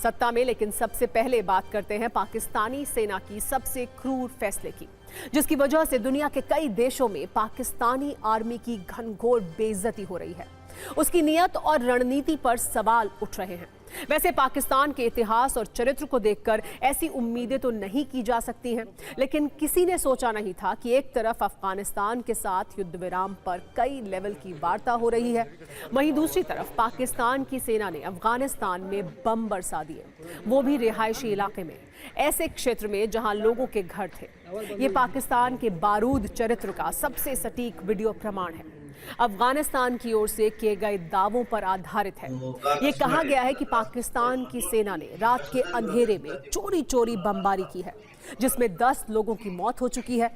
सत्ता में, लेकिन सबसे पहले बात करते हैं पाकिस्तानी सेना की सबसे क्रूर फैसले की, जिसकी वजह से दुनिया के कई देशों में पाकिस्तानी आर्मी की घनघोर बेइज्जती हो रही है। उसकी नीयत और रणनीति पर सवाल उठ रहे हैं। वैसे पाकिस्तान के इतिहास और चरित्र को देखकर ऐसी उम्मीदें तो नहीं की जा सकती हैं, लेकिन किसी ने सोचा नहीं था कि एक तरफ अफगानिस्तान के साथ युद्ध विराम पर कई लेवल की वार्ता हो रही है, वहीं दूसरी तरफ पाकिस्तान की सेना ने अफगानिस्तान में बम बरसा दिए, वो भी रिहायशी इलाके में, ऐसे क्षेत्र में जहां लोगों के घर थे। ये पाकिस्तान के बारूद चरित्र का सबसे सटीक वीडियो प्रमाण है। अफगानिस्तान की ओर से किए गए दावों पर आधारित है। ये कहा गया है कि पाकिस्तान की सेना ने रात के अंधेरे में चोरी चोरी बमबारी की है, जिसमें 10 लोगों की मौत हो चुकी है।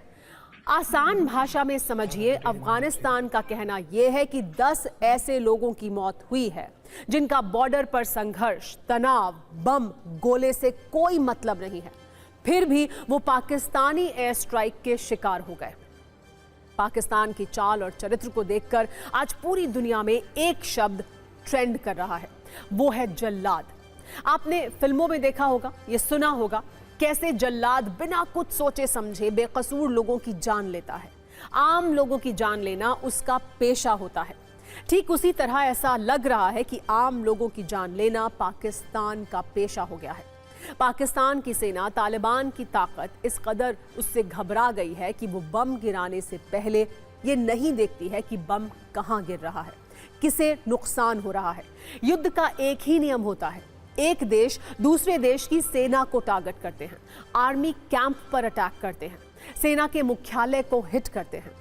आसान भाषा में समझिए, अफगानिस्तान का कहना यह है कि 10 ऐसे लोगों की मौत हुई है जिनका बॉर्डर पर संघर्ष, तनाव, बम, गोले से कोई मतलब नहीं है, फिर भी वो पाकिस्तानी एयर स्ट्राइक के शिकार हो गए। पाकिस्तान की चाल और चरित्र को देखकर आज पूरी दुनिया में एक शब्द ट्रेंड कर रहा है, वो है जल्लाद। आपने फिल्मों में देखा होगा, ये सुना होगा, कैसे जल्लाद बिना कुछ सोचे समझे बेकसूर लोगों की जान लेता है। आम लोगों की जान लेना उसका पेशा होता है। ठीक उसी तरह ऐसा लग रहा है कि आम लोगों की जान लेना पाकिस्तान का पेशा हो गया है। पाकिस्तान की सेना तालिबान की ताकत इस कदर उससे घबरा गई है कि वो बम गिराने से पहले ये नहीं देखती है कि बम कहाँ गिर रहा है, किसे नुकसान हो रहा है। युद्ध का एक ही नियम होता है, एक देश दूसरे देश की सेना को टारगेट करते हैं, आर्मी कैंप पर अटैक करते हैं, सेना के मुख्यालय को हिट करते हैं।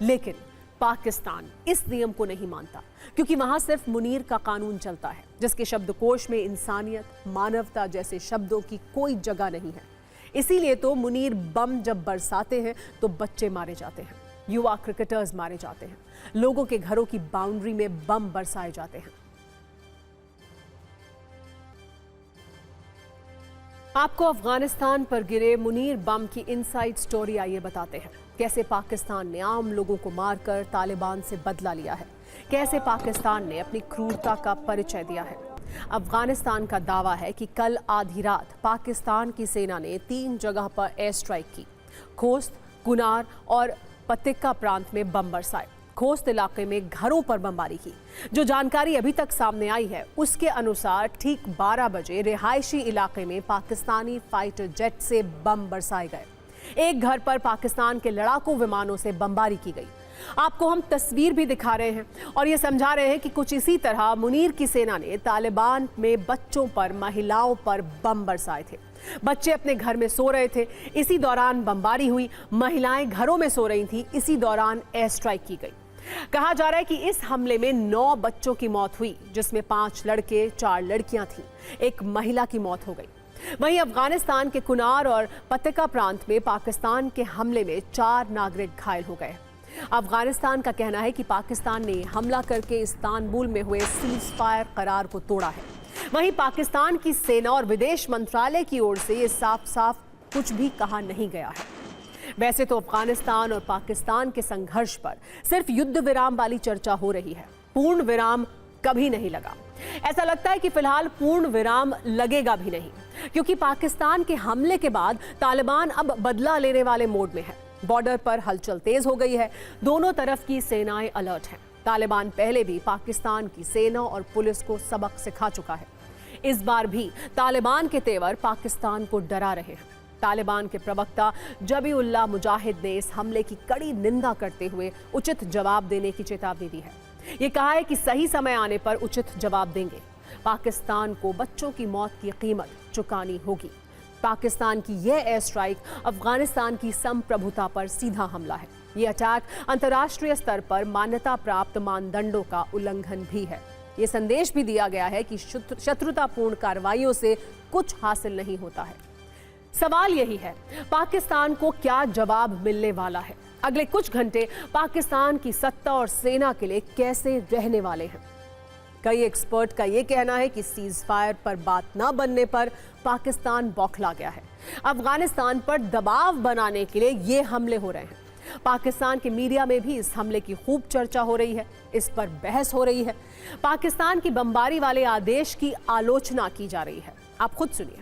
लेकिन पाकिस्तान इस नियम को नहीं मानता, क्योंकि वहां सिर्फ मुनीर का कानून चलता है, जिसके शब्दकोश में इंसानियत, मानवता जैसे शब्दों की कोई जगह नहीं है। इसीलिए तो मुनीर बम जब बरसाते हैं तो बच्चे मारे जाते हैं, युवा क्रिकेटर्स मारे जाते हैं, लोगों के घरों की बाउंड्री में बम बरसाए जाते हैं। आपको अफगानिस्तान पर गिरे मुनीर बम की इनसाइड स्टोरी आइए बताते हैं। कैसे पाकिस्तान ने आम लोगों को मारकर तालिबान से बदला लिया है, कैसे पाकिस्तान ने अपनी क्रूरता का परिचय दिया है। अफगानिस्तान का दावा है कि कल आधी रात पाकिस्तान की सेना ने 3 जगह पर एयर स्ट्राइक की। खोस्त, कुनार और पतिक्का प्रांत में बम बरसाए। खोस्त इलाके में घरों पर बमबारी की। जो जानकारी अभी तक सामने आई है उसके अनुसार ठीक 12 बजे रिहायशी इलाके में पाकिस्तानी फाइटर जेट से बम बरसाए गए। एक घर पर पाकिस्तान के लड़ाकू विमानों से बमबारी की गई। आपको हम तस्वीर भी दिखा रहे हैं और ये समझा रहे हैं कि कुछ इसी तरह मुनीर की सेना ने तालिबान में बच्चों पर, महिलाओं पर बम बरसाए थे। बच्चे अपने घर में सो रहे थे, इसी दौरान बमबारी हुई। महिलाएं घरों में सो रही थी, इसी दौरान एयर स्ट्राइक की गई। कहा जा रहा है कि इस हमले में 9 बच्चों की मौत हुई, जिसमें 5 लड़के, 4 लड़कियां थीं। एक महिला की मौत हो गई। वहीं अफगानिस्तान के कुनार और पतिक्का प्रांत में पाकिस्तान के हमले में 4 नागरिक घायल हो गए। अफगानिस्तान का कहना है कि पाकिस्तान ने हमला करके इस्तांबुल में हुए सीज फायर करार को तोड़ा है। वहीं पाकिस्तान की सेना और विदेश मंत्रालय की ओर से ये साफ साफ कुछ भी कहा नहीं गया है। वैसे तो अफगानिस्तान और पाकिस्तान के संघर्ष पर सिर्फ युद्ध विराम वाली चर्चा हो रही है, पूर्ण विराम कभी नहीं लगा। ऐसा लगता है कि फिलहाल पूर्ण विराम लगेगा भी नहीं, क्योंकि पाकिस्तान के हमले के बाद तालिबान अब बदला लेने वाले मोड में है। बॉर्डर पर हलचल तेज हो गई है, दोनों तरफ की सेनाएं अलर्ट हैं। तालिबान पहले भी पाकिस्तान की सेना और पुलिस को सबक सिखा चुका है। इस बार भी तालिबान के तेवर पाकिस्तान को डरा रहे हैं। तालिबान के प्रवक्ता जबीउल्लाह मुजाहिद ने इस हमले की कड़ी निंदा करते हुए उचित जवाब देने की चेतावनी दी है। ये कहा है कि सही समय आने पर उचित जवाब देंगे। पाकिस्तान को बच्चों की मौत की कीमत चुकानी होगी। पाकिस्तान की यह एयर स्ट्राइक अफगानिस्तान की संप्रभुता पर सीधा हमला है। ये अटैक अंतर्राष्ट्रीय स्तर पर मान्यता प्राप्त मानदंडों का उल्लंघन भी है। ये संदेश भी दिया गया है कि शत्रुतापूर्ण कार्रवाइयों से कुछ हासिल नहीं होता है। सवाल यही है, पाकिस्तान को क्या जवाब मिलने वाला है? अगले कुछ घंटे पाकिस्तान की सत्ता और सेना के लिए कैसे रहने वाले हैं? कई एक्सपर्ट का यह कहना है कि सीज फायर पर बात न बनने पर पाकिस्तान बौखला गया है। अफगानिस्तान पर दबाव बनाने के लिए ये हमले हो रहे हैं। पाकिस्तान के मीडिया में भी इस हमले की खूब चर्चा हो रही है, इस पर बहस हो रही है। पाकिस्तान की बमबारी वाले आदेश की आलोचना की जा रही है। आप खुद सुनिए।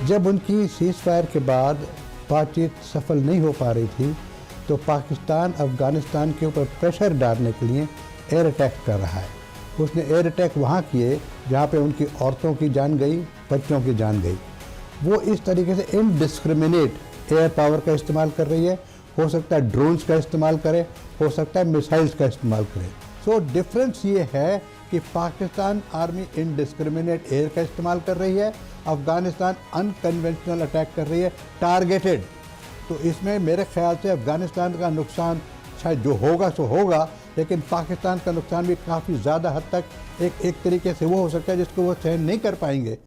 जब उनकी सीज फायर के बाद बातचीत सफल नहीं हो पा रही थी तो पाकिस्तान अफगानिस्तान के ऊपर प्रेशर डालने के लिए एयर अटैक कर रहा है। उसने एयर अटैक वहाँ किए जहाँ पे उनकी औरतों की जान गई, बच्चों की जान गई। वो इस तरीके से इनडिस्क्रिमिनेट एयर पावर का इस्तेमाल कर रही है। हो सकता है ड्रोन्स का इस्तेमाल करे, हो सकता है मिसाइल्स का इस्तेमाल करे। सो डिफरेंस ये है कि पाकिस्तान आर्मी इनडिस्क्रिमिनेट एयर का इस्तेमाल कर रही है, अफगानिस्तान अनकन्वेंशनल अटैक कर रही है, टारगेटेड। तो इसमें मेरे ख्याल से अफगानिस्तान का नुकसान शायद जो होगा सो होगा, लेकिन पाकिस्तान का नुकसान भी काफ़ी ज़्यादा हद तक एक तरीके से वो हो सकता है जिसको वो सहन नहीं कर पाएंगे।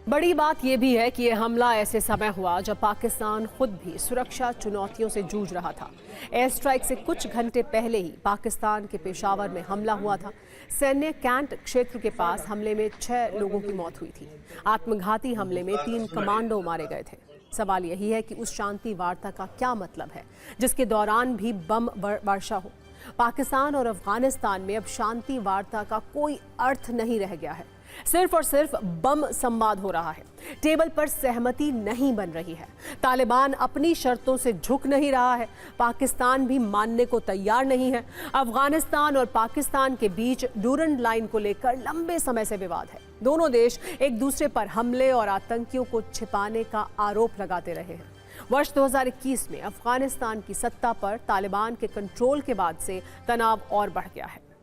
बड़ी बात यह भी है कि यह हमला ऐसे समय हुआ जब पाकिस्तान खुद भी सुरक्षा चुनौतियों से जूझ रहा था। एयर स्ट्राइक से कुछ घंटे पहले ही पाकिस्तान के पेशावर में हमला हुआ था। सैन्य कैंट क्षेत्र के पास हमले में 6 लोगों की मौत हुई थी। आत्मघाती हमले में 3 कमांडो मारे गए थे। सवाल यही है कि उस शांति वार्ता का क्या मतलब है जिसके दौरान भी बम वर्षा हो। पाकिस्तान और अफगानिस्तान में अब शांति वार्ता का कोई अर्थ नहीं रह गया है। सिर्फ और सिर्फ बम संवाद हो रहा है। टेबल पर सहमति नहीं बन रही है। तालिबान अपनी शर्तों से झुक नहीं रहा है। पाकिस्तान भी मानने को तैयार नहीं है। अफगानिस्तान और पाकिस्तान के बीच डूरंड लाइन को लेकर लंबे समय से विवाद है। दोनों देश एक दूसरे पर हमले और आतंकियों को छिपाने का आरोप लगाते रहे हैं। वर्ष 2021 में अफगानिस्तान की सत्ता पर तालिबान के कंट्रोल के बाद से तनाव और बढ़ गया है।